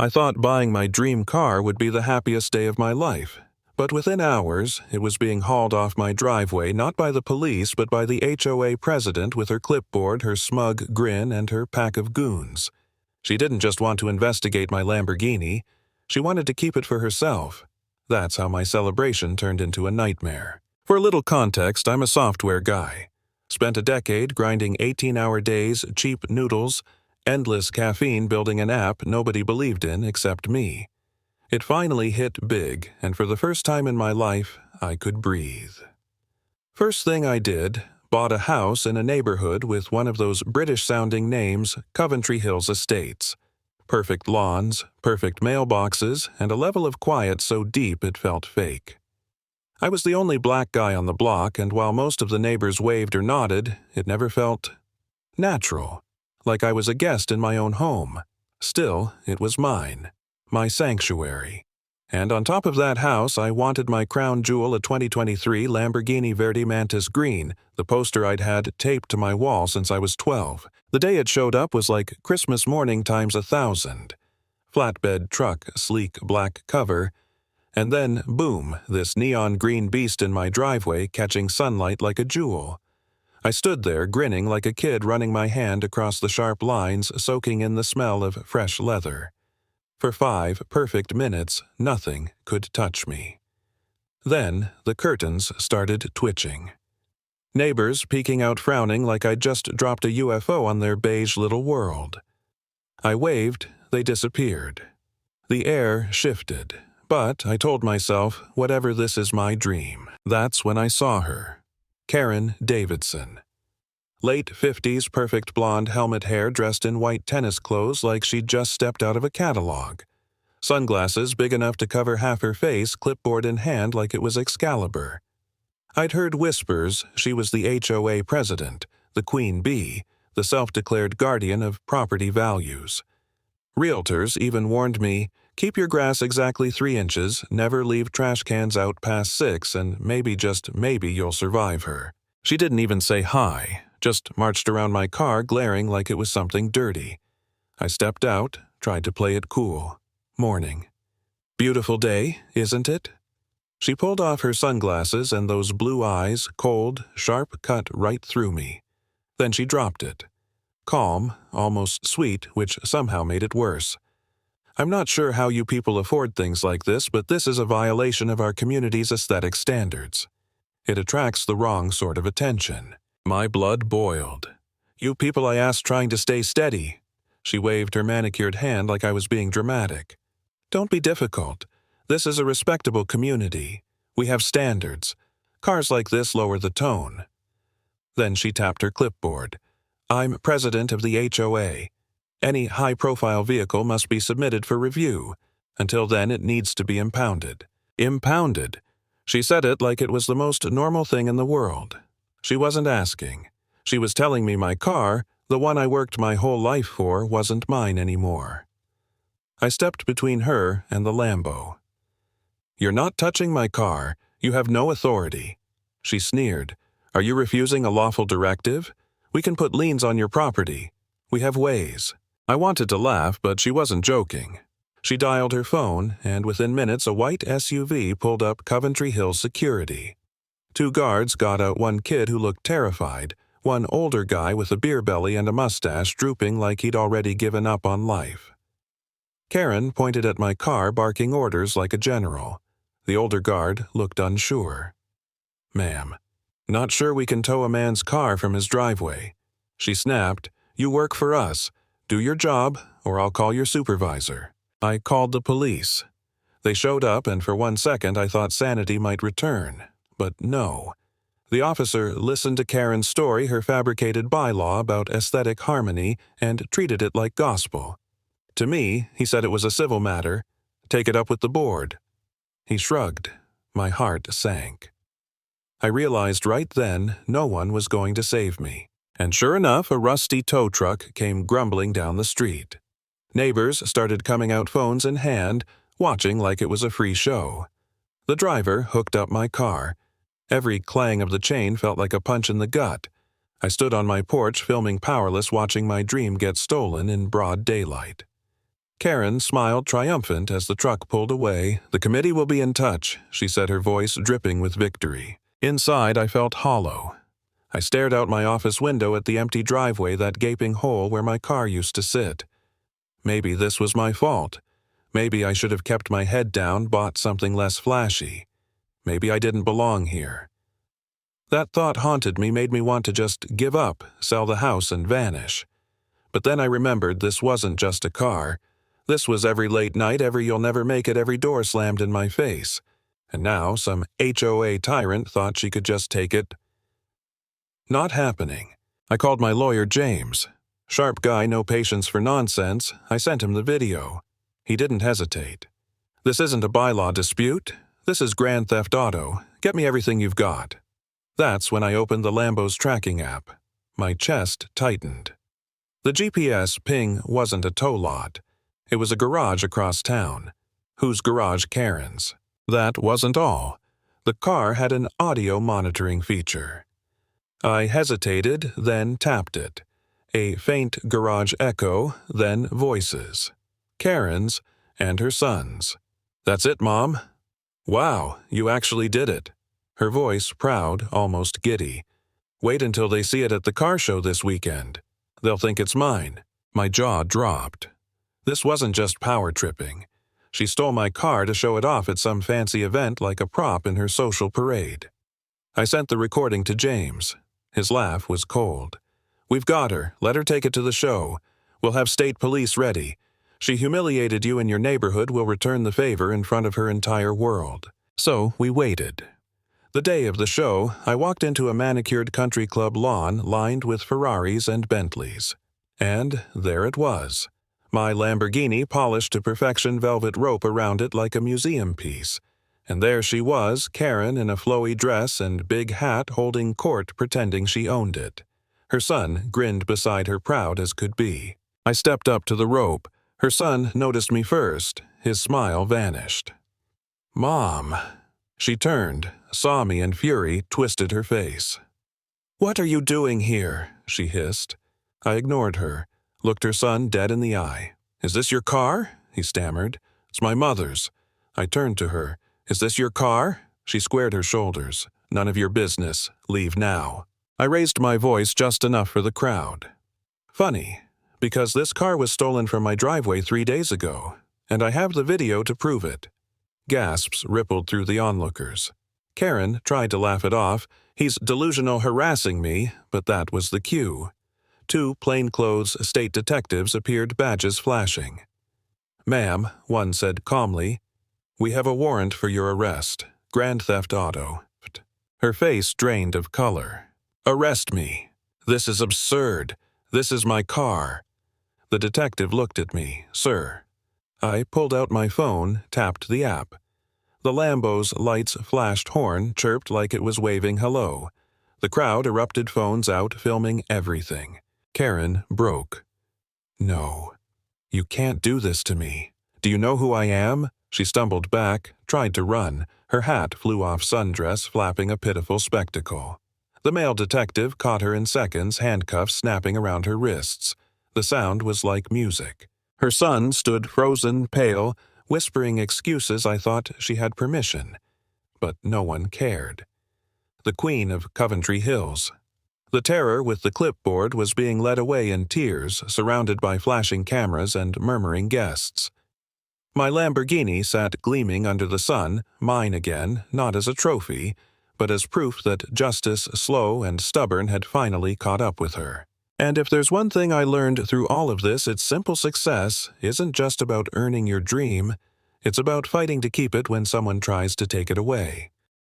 I thought buying my dream car would be the happiest day of my life. But within hours, it was being hauled off my driveway not by the police but by the HOA president with her clipboard, her smug grin, and her pack of goons. She didn't just want to investigate my Lamborghini. She wanted to keep it for herself. That's how my celebration turned into a nightmare. For a little context, I'm a software guy. Spent a decade grinding 18-hour days, cheap noodles, endless caffeine building an app nobody believed in except me. It finally hit big, and for the first time in my life, I could breathe. First thing I did, bought a house in a neighborhood with one of those British-sounding names, Coventry Hills Estates. Perfect lawns, perfect mailboxes, and a level of quiet so deep it felt fake. I was the only black guy on the block, and while most of the neighbors waved or nodded, it never felt natural, like I was a guest in my own home. Still, it was mine, my sanctuary. And on top of that house, I wanted my crown jewel, a 2023 Lamborghini Verde Mantis Green, the poster I'd had taped to my wall since I was 12. The day it showed up was like Christmas morning times 1,000. Flatbed truck, sleek black cover, and then, boom, this neon green beast in my driveway catching sunlight like a jewel. I stood there grinning like a kid running my hand across the sharp lines, soaking in the smell of fresh leather. For 5 perfect minutes, nothing could touch me. Then the curtains started twitching. Neighbors peeking out frowning like I'd just dropped a UFO on their beige little world. I waved, they disappeared. The air shifted, but I told myself, whatever, this is my dream. That's when I saw her. Karen Davidson. Late 50s, perfect blonde helmet hair, dressed in white tennis clothes like she'd just stepped out of a catalog. Sunglasses big enough to cover half her face, clipboard in hand like it was Excalibur. I'd heard whispers she was the HOA president, the queen bee, the self-declared guardian of property values. Realtors even warned me, keep your grass exactly 3 inches, never leave trash cans out past 6, and maybe, just maybe, you'll survive her. She didn't even say hi, just marched around my car glaring like it was something dirty. I stepped out, tried to play it cool. Morning. Beautiful day, isn't it? She pulled off her sunglasses and those blue eyes, cold, sharp, cut right through me. Then she dropped it. Calm, almost sweet, which somehow made it worse. I'm not sure how you people afford things like this, but this is a violation of our community's aesthetic standards. It attracts the wrong sort of attention. My blood boiled. You people, I asked, trying to stay steady. She waved her manicured hand like I was being dramatic. Don't be difficult. This is a respectable community. We have standards. Cars like this lower the tone. Then she tapped her clipboard. I'm president of the HOA. Any high-profile vehicle must be submitted for review. Until then, it needs to be impounded. Impounded. She said it like it was the most normal thing in the world. She wasn't asking. She was telling me my car, the one I worked my whole life for, wasn't mine anymore. I stepped between her and the LAMBO. You're not touching my car. You have no authority. She sneered. Are you refusing a lawful directive? We can put liens on your property. We have ways. I wanted to laugh, but she wasn't joking. She dialed her phone, and within minutes a white SUV pulled up Coventry Hills Security. 2 guards got out one kid who looked terrified, one older guy with a beer belly and a mustache drooping like he'd already given up on life. Karen pointed at my car, barking orders like a general. The older guard looked unsure. Ma'am, not sure we can tow a man's car from his driveway. She snapped, you work for us. Do your job, or I'll call your supervisor. I called the police. They showed up, and for 1 second I thought sanity might return. But no. The officer listened to Karen's story, her fabricated bylaw about aesthetic harmony, and treated it like gospel. To me, he said it was a civil matter. Take it up with the board. He shrugged. My heart sank. I realized right then no one was going to save me. And sure enough, a rusty tow truck came grumbling down the street. Neighbors started coming out, phones in hand, watching like it was a free show. The driver hooked up my car. Every clang of the chain felt like a punch in the gut. I stood on my porch, filming powerless, watching my dream get stolen in broad daylight. Karen smiled triumphant as the truck pulled away. "The committee will be in touch," she said, her voice dripping with victory. Inside, I felt hollow. I stared out my office window at the empty driveway, that gaping hole where my car used to sit. Maybe this was my fault. Maybe I should have kept my head down, bought something less flashy. Maybe I didn't belong here. That thought haunted me, made me want to just give up, sell the house, and vanish. But then I remembered this wasn't just a car. This was every late night, every "you'll never make it," every door slammed in my face. And now some HOA tyrant thought she could just take it. Not happening. I called my lawyer, James. Sharp guy, no patience for nonsense. I sent him the video. He didn't hesitate. "This isn't a bylaw dispute. This is grand theft auto. Get me everything you've got." That's when I opened the LAMBO's tracking app. My chest tightened. The GPS ping wasn't a tow lot. It was a garage across town. Whose garage? Karen's. That wasn't all. The car had an audio monitoring feature. I hesitated, then tapped it. A faint garage echo, then voices. Karen's and her son's. "That's it, Mom." "Wow, you actually did it." Her voice proud, almost giddy. "Wait until they see it at the car show this weekend. They'll think it's mine." My jaw dropped. This wasn't just power tripping. She stole my car to show it off at some fancy event like a prop in her social parade. I sent the recording to James. His laugh was cold. "We've got her. Let her take it to the show. We'll have state police ready. She humiliated you in your neighborhood. We'll return the favor in front of her entire world." So we waited. The day of the show, I walked into a manicured country club lawn lined with Ferraris and Bentleys. And there it was. My Lamborghini, polished to perfection, velvet rope around it like a museum piece. And there she was, Karen, in a flowy dress and big hat, holding court, pretending she owned it. Her son grinned beside her, proud as could be. I stepped up to the rope. Her son noticed me first. His smile vanished. "Mom." She turned, saw me, and fury twisted her face. "What are you doing here?" she hissed. I ignored her, looked her son dead in the eye. "Is this your car?" he stammered. "It's my mother's." I turned to her. "Is this your car?" She squared her shoulders. "None of your business. Leave now." I raised my voice just enough for the crowd. Funny, because this car was stolen from my driveway 3 days ago, and I have the video to prove it. Gasps rippled through the onlookers. Karen tried to laugh it off. "He's delusional, harassing me," but that was the cue. 2 plainclothes state detectives appeared, badges flashing. "Ma'am," one said calmly, "we have a warrant for your arrest. Grand theft auto." Her face drained of color. "Arrest me. This is absurd. This is my car." The detective looked at me. "Sir." I pulled out my phone, tapped the app. The Lambo's lights flashed, horn chirped like it was waving hello. The crowd erupted, phones out, filming everything. Karen broke. "No. You can't do this to me. Do you know who I am?" She stumbled back, tried to run. Her hat flew off sundress, flapping a pitiful spectacle. The male detective caught her in seconds, handcuffs snapping around her wrists. The sound was like music. Her son stood frozen, pale, whispering excuses. I thought she had permission. But no one cared. The Queen of Coventry Hills. The terror with the clipboard was being led away in tears, surrounded by flashing cameras and murmuring guests. My Lamborghini sat gleaming under the sun, mine again, not as a trophy, but as proof that justice, slow and stubborn, had finally caught up with her. And if there's one thing I learned through all of this, it's simple success isn't just about earning your dream, it's about fighting to keep it when someone tries to take it away.